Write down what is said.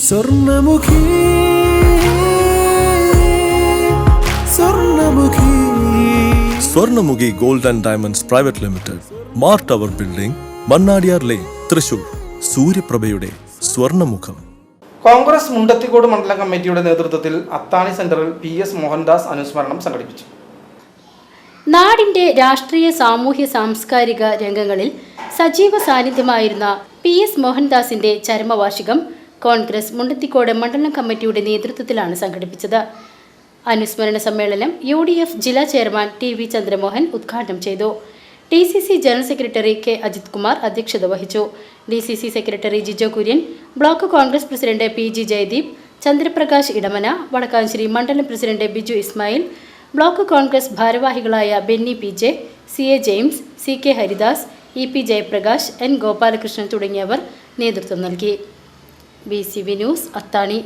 സ്വർണ്ണമുഖി Swarnamukhi Swarnamukhi gold and diamonds private limited, Mar tower building, Mannadiyar lane, Thrissur. സൂര്യപ്രഭയുടെ സ്വർണ്ണമുഖം. കോൺഗ്രസ് മുണ്ടത്തിക്കോട് മണ്ഡലം കമ്മിറ്റിയുടെ നേതൃത്വത്തിൽ അത്താണി സെന്ററിൽ PS മോഹൻദാസ് അനുസ്മരണം സംഘടിപ്പിച്ചു. നാടിന്റെ രാഷ്ട്രീയ, സാമൂഹ്യ, സാംസ്കാരിക രംഗങ്ങളിൽ സജീവ സാന്നിധ്യമായിരുന്ന PS മോഹൻദാസിന്റെ ചരമവാർഷികം കോൺഗ്രസ് മുണ്ടത്തിക്കോട് മണ്ഡലം കമ്മിറ്റിയുടെ നേതൃത്വത്തിലാണ് സംഘടിപ്പിച്ചത്. അനുസ്മരണ സമ്മേളനം UDF ജില്ലാ ചെയർമാൻ TV ചന്ദ്രമോഹൻ ഉദ്ഘാടനം ചെയ്തു. DCC general secretary K Ajith Kumar അധ്യക്ഷത വഹിച്ചു. DCC secretary Jijo Kurian, block Congress president PG Jayadeep, Chandraprakash Edamana, Vadakkanchery മണ്ഡലം പ്രസിഡന്റ് ബിജു ഇസ്മായിൽ, ബ്ലോക്ക് കോൺഗ്രസ് ഭാരവാഹികളായ Benny PJ, CA James, CK Haridas, EP Jayaprakash, N Gopalakrishnan തുടങ്ങിയവർ നേതൃത്വം നൽകി. VCV ന്യൂസ്, അത്താണി.